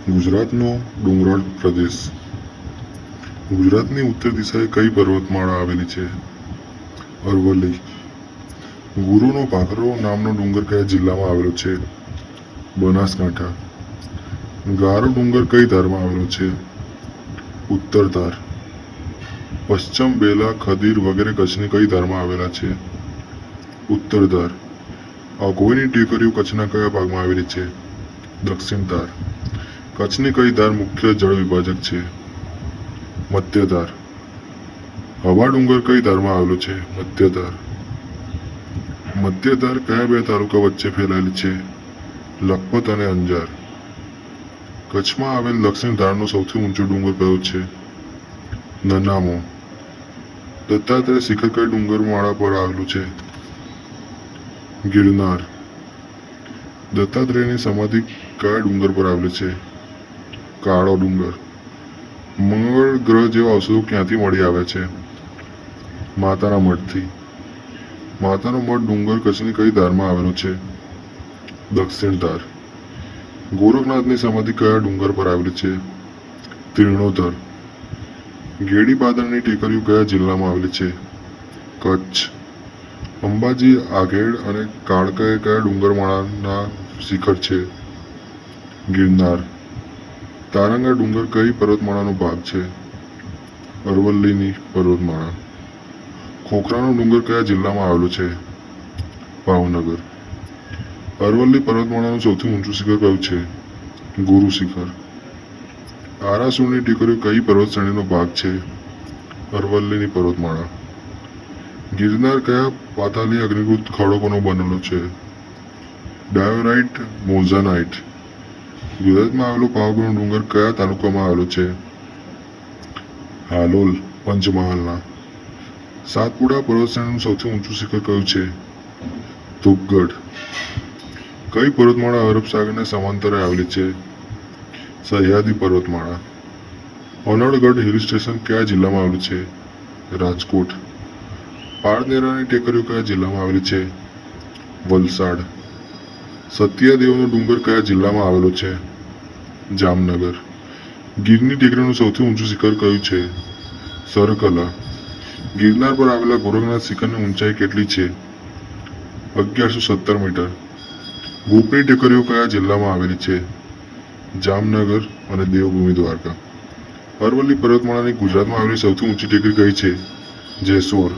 ગુજરાતનો ડુંગરાળ પ્રદેશ. ગુજરાતની ઉત્તર દિશાએ કઈ પર્વતમાળા આવેલી છે? અરવલ્લી. ગુરુનો ભાખરો નામનો ડુંગર કયા જિલ્લામાં આવેલો છે? બનાસકાંઠા. ગારો ડુંગર કઈ ધારમાં આવેલો છે? ઉત્તર ધાર. પશ્ચિમ બેલા, ખદીર વગેરે કચ્છની કઈ ધારમાં આવેલા છે? ઉત્તર ધાર. અઘોઈની ટેકરીઓ કચ્છના કયા ભાગમાં આવેલી છે? દક્ષિણ ધાર. કચ્છની કઈ ધાર મુખ્ય જળ વિભાજક છે? મધ્ય ધાર. હવા ડુંગર કઈ ધારમાં આવેલો છે? મધ્ય ધાર. મધ્ય ધાર કયા બે તાલુકા વચ્ચે ફેલાયેલી છે? લખપત અને અંજાર. કચ્છમાં આવેલ દક્ષિણ ધારનો સૌથી ઊંચો ડુંગર કયો છે? નનામો. દત્તાત્રેય શિખર કઈ ડુંગરમાળા પર આવેલું છે? ગિરનાર. દત્તાત્રેયની સમાધિ કયા ડુંગર પર આવેલી છે? કાળો ડુંગર. મંગળ ગ્રહ જેવા ઔષધો ક્યાંથી મળી આવે છે? માતાના મઠથી. માતાનો મઠ ડુંગર કચ્છની કઈ ધારમાં આવેલો છે? દક્ષિણ ધાર. ગોરખનાથની સમાધિ કયા ડુંગર પર આવેલી છે? તિરણોધર. ગેડી પાદરની ટેકરીઓ કયા જિલ્લામાં આવેલી છે? કચ્છ. અંબાજી, આઘેડ અને કાળકા કયા ડુંગરમાળાના શિખર છે? ગિરનાર. તારંગા ડુંગર કઈ પર્વતમાળાનો ભાગ છે? અરવલ્લીની પર્વતમાળા. ખોખરાનો ડુંગર કયા જિલ્લામાં આવેલો છે? ભાવનગર. અરવલ્લી પર્વતમાળાનું સૌથી ઊંચું શિખર કયું છે? ગુરુ શિખર. આરાસુરની ટેકરીઓ કઈ પર્વત શ્રેણીનો ભાગ છે? અરવલ્લીની પર્વતમાળા. ગિરનાર કયા પાતાલી અગ્નિકૃત ખડકોનો બનેલો છે? ડાયોરાઇટ, મોઝાનાઇટ. ગુજરાતમાં આવેલો પાવાગઢનો ડુંગર કયા તાલુકામાં આવેલો છે? હાલોલ, પંચમહાલના. સાતપુડા પર્વતશ્રેણીનું સૌથી ઊંચું શિખર કયું છે? ધૂપગઢ. કઈ પર્વતમાળા અરબ સાગરને સમાંતરે આવેલી છે? સહ્યાદ્રી પર્વતમાળા. અનળગઢ હિલ સ્ટેશન કયા જિલ્લામાં આવેલું છે? રાજકોટ. પારનેરાની ટેકરીઓ કયા જિલ્લામાં આવેલી છે? વલસાડ. સત્યાદેવનો ડુંગર કયા જિલ્લામાં આવેલો છે? જામનગર. ગીરની ટેકરીનું સૌથી ઊંચું શિખર કયું છે? સરકલા. ગિરનાર પર આવેલા ગોરખનાથ શિખરની ઊંચાઈ કેટલી છે? 1117 મીટર. ગોપની ટેકરીઓ કયા જિલ્લામાં આવેલી છે? જામનગર અને દેવભૂમિ દ્વારકા. અરવલ્લી પર્વતમાળાની ગુજરાતમાં આવેલી સૌથી ઊંચી ટેકરી કઈ છે? જેસોર.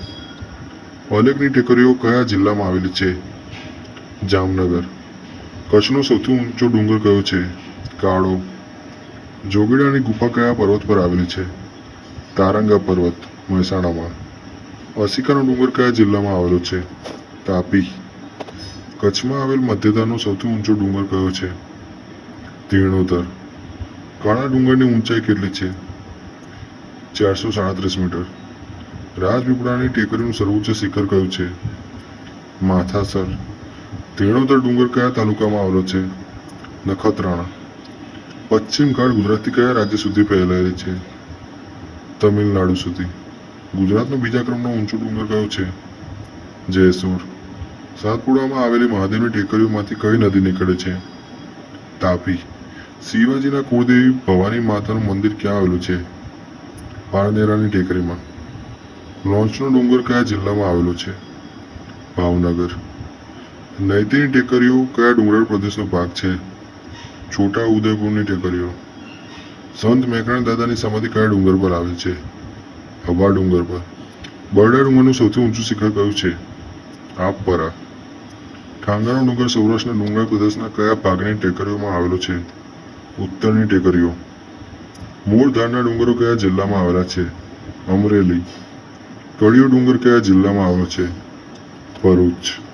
અલેકની ટેકરીઓ કયા જિલ્લામાં આવેલી છે? જામનગર. કચ્છનો સૌથી ઊંચો ડુંગર કયો છે? કાળો. જોગીડાની ગુફા કયા પર્વત પર આવેલી છે? તારંગા પર્વત, મહેસાણામાં. અસિકાનો ડુંગર કયા જિલ્લામાં આવેલો છે? તાપી. કચ્છમાં આવેલ મધ્યધારનો સૌથી ઊંચો ડુંગર કયો છે? તિરણોધર. કાળા ડુંગરની ઊંચાઈ કેટલી છે? 437 મીટર. રાજપીપળાની ટેકરીનું સર્વોચ્ચ શિખર કયું છે? માથાસર. તિરણોધર ડુંગર કયા તાલુકામાં આવેલો છે? નખત્રાણા. પશ્ચિમ ઘાટ ગુજરાતથી કયા રાજ્ય સુધી ફેલાયેલી છે? તમિલનાડુ સુધી. ગુજરાતનો બીજા ક્રમનો ઊંચો ડુંગર કયો છે? જેસોર. સાતપુડામાં આવેલી મહાદેવની ટેકરીઓમાંથી કઈ નદી નીકળે છે? તાપી. શિવાજીના કુળદેવી ભવાની માતાનું મંદિર ક્યાં આવેલું છે? પારનેરાની ટેકરીમાં. લોંચનો ડુંગર કયા જિલ્લામાં આવેલો છે? ભાવનગર. નૈતીની ટેકરીઓ કયા ડુંગરાળ પ્રદેશનો ભાગ છે? છોટા ઉદયપુરની ટેકરીઓ. સંત મેઘાણી દાદાની સમાધિ કયા ડુંગર પર આવેલ છે? હવા ડુંગર પર. બરડા ડુંગરનું સૌથી ઊંચું શિખર કયું છે? આપપરા. ઠાંગાનો ડુંગર સૌરાષ્ટ્રના ડુંગરાળ પ્રદેશના કયા ભાગની ટેકરીઓમાં આવેલો છે? ઉત્તરની ટેકરીઓ. મૂળધારના ડુંગરો કયા જિલ્લામાં આવેલા છે? અમરેલી. કડિયો ડુંગર કયા જિલ્લામાં આવેલો છે? ભરૂચ.